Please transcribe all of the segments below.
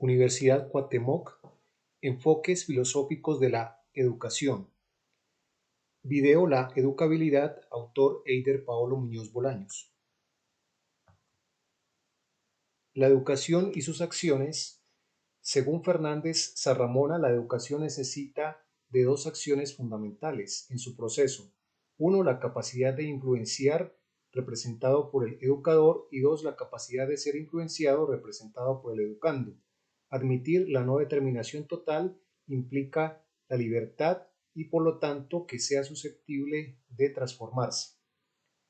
Universidad Cuauhtémoc, Enfoques filosóficos de la educación. Video La educabilidad, autor Eider Paolo Muñoz Bolaños. La educación y sus acciones. Según Fernández Sarramona, la educación necesita de dos acciones fundamentales en su proceso. Uno, la capacidad de influenciar, representado por el educador, y dos, la capacidad de ser influenciado, representado por el educando. Admitir la no determinación total implica la libertad y por lo tanto que sea susceptible de transformarse.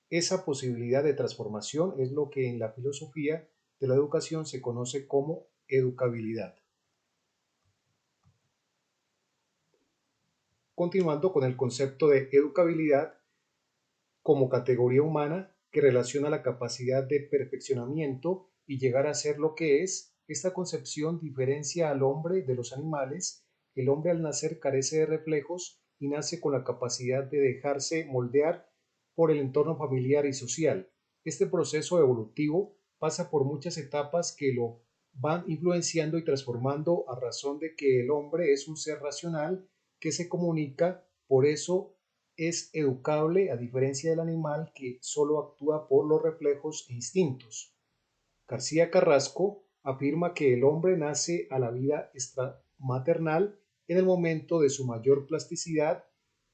Esa posibilidad de transformación es lo que en la filosofía de la educación se conoce como educabilidad. Continuando con el concepto de educabilidad como categoría humana que relaciona la capacidad de perfeccionamiento y llegar a ser lo que es, esta concepción diferencia al hombre de los animales. El hombre al nacer carece de reflejos y nace con la capacidad de dejarse moldear por el entorno familiar y social. Este proceso evolutivo pasa por muchas etapas que lo van influenciando y transformando a razón de que el hombre es un ser racional que se comunica, por eso es educable a diferencia del animal que solo actúa por los reflejos e instintos. García Carrasco afirma que el hombre nace a la vida extramaternal en el momento de su mayor plasticidad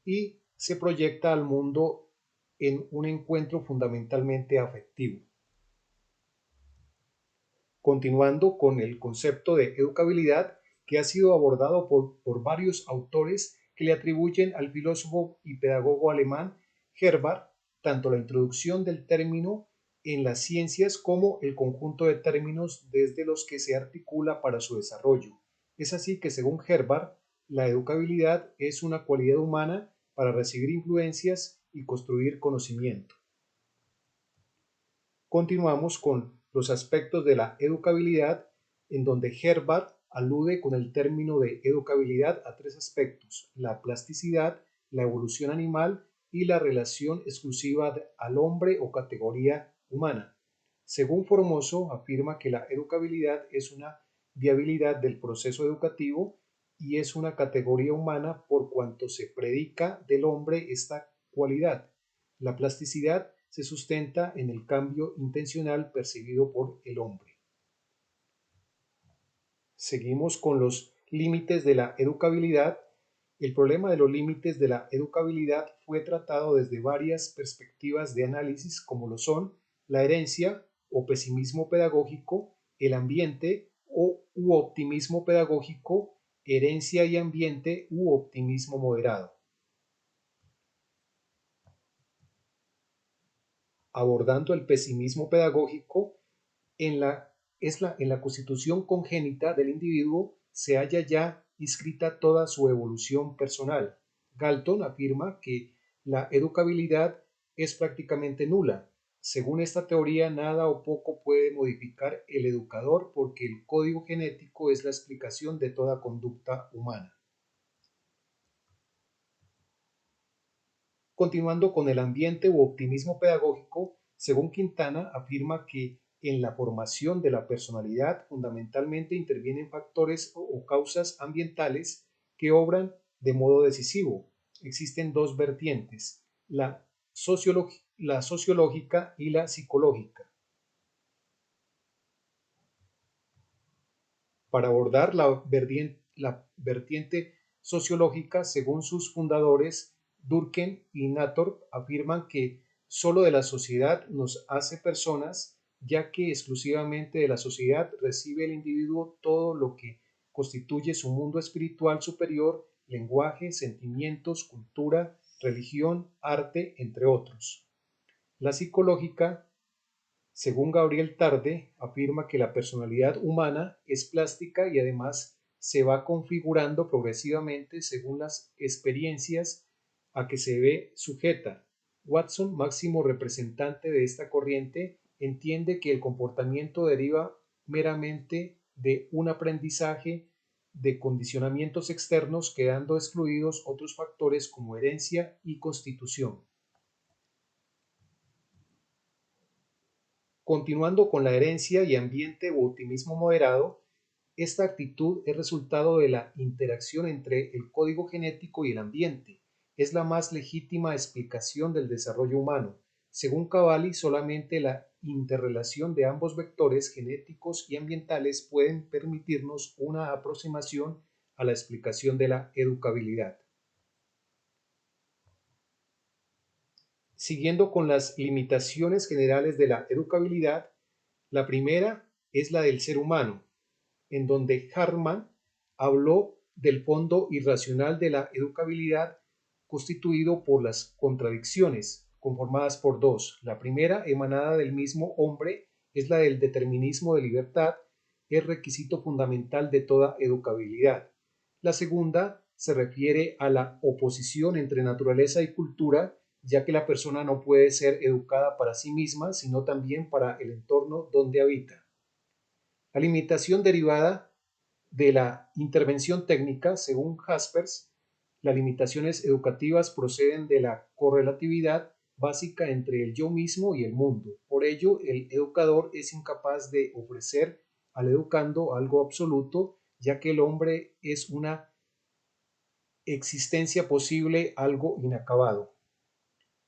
y se proyecta al mundo en un encuentro fundamentalmente afectivo. Continuando con el concepto de educabilidad que ha sido abordado por varios autores que le atribuyen al filósofo y pedagogo alemán Herbart tanto la introducción del término en las ciencias como el conjunto de términos desde los que se articula para su desarrollo. Es así que, según Herbart, la educabilidad es una cualidad humana para recibir influencias y construir conocimiento. Continuamos con los aspectos de la educabilidad, en donde Herbart alude con el término de educabilidad a tres aspectos: la plasticidad, la evolución animal y la relación exclusiva al hombre o categoría humana. Según Formoso, afirma que la educabilidad es una viabilidad del proceso educativo y es una categoría humana por cuanto se predica del hombre esta cualidad. La plasticidad se sustenta en el cambio intencional percibido por el hombre. Seguimos con los límites de la educabilidad. El problema de los límites de la educabilidad fue tratado desde varias perspectivas de análisis, como lo son la herencia o pesimismo pedagógico, el ambiente u optimismo pedagógico, herencia y ambiente u optimismo moderado. Abordando el pesimismo pedagógico, en la constitución congénita del individuo se halla ya inscrita toda su evolución personal. Galton afirma que la educabilidad es prácticamente nula. Según esta teoría, nada o poco puede modificar el educador porque el código genético es la explicación de toda conducta humana. Continuando con el ambiente u optimismo pedagógico, según Quintana, afirma que en la formación de la personalidad fundamentalmente intervienen factores o causas ambientales que obran de modo decisivo. Existen dos vertientes, la sociológica y la psicológica. Para abordar la vertiente sociológica, según sus fundadores, Durkheim y Nathorp afirman que sólo de la sociedad nos hace personas, ya que exclusivamente de la sociedad recibe el individuo todo lo que constituye su mundo espiritual superior, lenguaje, sentimientos, cultura, religión, arte, entre otros. La psicológica, según Gabriel Tarde, afirma que la personalidad humana es plástica y además se va configurando progresivamente según las experiencias a que se ve sujeta. Watson, máximo representante de esta corriente, entiende que el comportamiento deriva meramente de un aprendizaje de condicionamientos externos, quedando excluidos otros factores como herencia y constitución. Continuando con la herencia y ambiente u optimismo moderado, Esta actitud es resultado de la interacción entre el código genético y el ambiente. Es la más legítima explicación del desarrollo humano. Según Cavalli, solamente la interrelación de ambos vectores genéticos y ambientales pueden permitirnos una aproximación a la explicación de la educabilidad. Siguiendo con las limitaciones generales de la educabilidad, la primera es la del ser humano, en donde Hartman habló del fondo irracional de la educabilidad constituido por las contradicciones, conformadas por dos. La primera, emanada del mismo hombre, es la del determinismo de libertad, es requisito fundamental de toda educabilidad. La segunda se refiere a la oposición entre naturaleza y cultura, ya que la persona no puede ser educada para sí misma, sino también para el entorno donde habita. La limitación derivada de la intervención técnica, según Jaspers, las limitaciones educativas proceden de la correlatividad básica entre el yo mismo y el mundo. Por ello, el educador es incapaz de ofrecer al educando algo absoluto, ya que el hombre es una existencia posible, algo inacabado.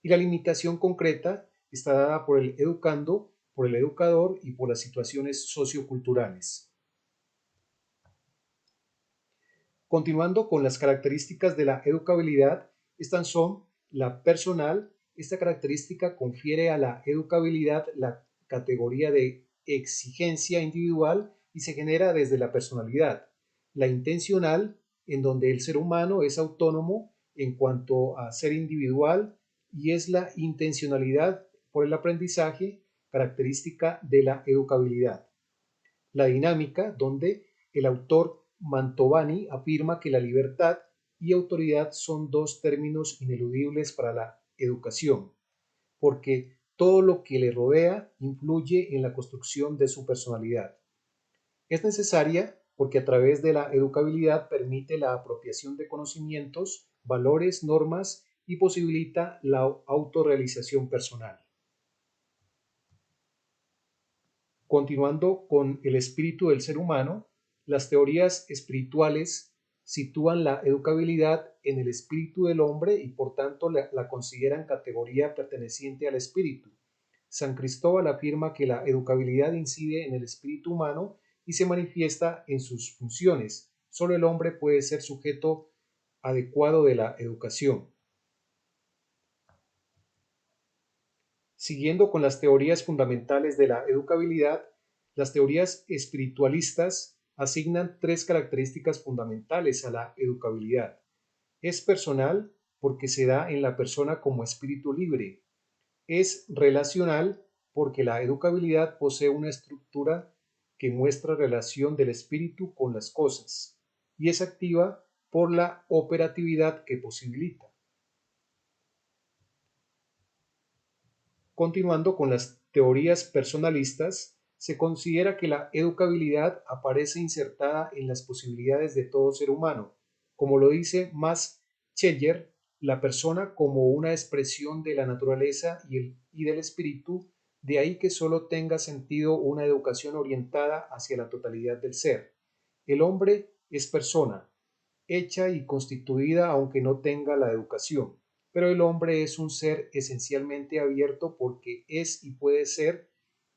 Y la limitación concreta está dada por el educando, por el educador y por las situaciones socioculturales. Continuando con las características de la educabilidad, estas son la personal. Esta característica confiere a la educabilidad la categoría de exigencia individual y se genera desde la personalidad. La intencional, en donde el ser humano es autónomo en cuanto a ser individual, y es la intencionalidad por el aprendizaje, característica de la educabilidad. La dinámica, donde el autor Mantovani afirma que la libertad y autoridad son dos términos ineludibles para la educación, porque todo lo que le rodea influye en la construcción de su personalidad. Es necesaria porque a través de la educabilidad permite la apropiación de conocimientos, valores, normas y posibilita la autorrealización personal. Continuando con el espíritu del ser humano, las teorías espirituales sitúan la educabilidad en el espíritu del hombre y por tanto la consideran categoría perteneciente al espíritu. San Cristóbal afirma que la educabilidad incide en el espíritu humano y se manifiesta en sus funciones. Solo el hombre puede ser sujeto adecuado de la educación. Siguiendo con las teorías fundamentales de la educabilidad, las teorías espiritualistas asignan tres características fundamentales a la educabilidad. Es personal porque se da en la persona como espíritu libre. Es relacional porque la educabilidad posee una estructura que muestra relación del espíritu con las cosas. Y es activa por la operatividad que posibilita. Continuando con las teorías personalistas, se considera que la educabilidad aparece insertada en las posibilidades de todo ser humano, como lo dice Max Scheler, la persona como una expresión de la naturaleza y del espíritu, de ahí que solo tenga sentido una educación orientada hacia la totalidad del ser. El hombre es persona, hecha y constituida aunque no tenga la educación. Pero el hombre es un ser esencialmente abierto porque es y puede ser,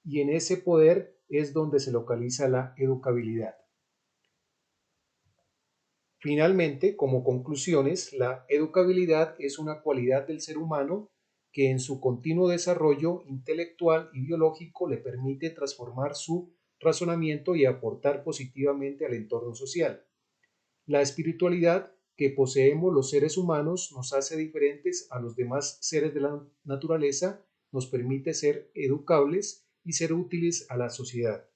y en ese poder es donde se localiza la educabilidad. Finalmente, como conclusiones, la educabilidad es una cualidad del ser humano que en su continuo desarrollo intelectual y biológico le permite transformar su razonamiento y aportar positivamente al entorno social. La espiritualidad que poseemos los seres humanos nos hace diferentes a los demás seres de la naturaleza, nos permite ser educables y ser útiles a la sociedad.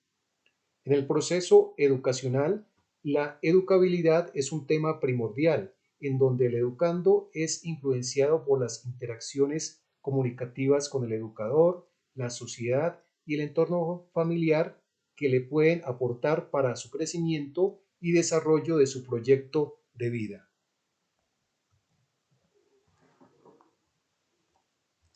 En el proceso educacional, la educabilidad es un tema primordial, en donde el educando es influenciado por las interacciones comunicativas con el educador, la sociedad y el entorno familiar que le pueden aportar para su crecimiento y desarrollo de su proyecto de vida.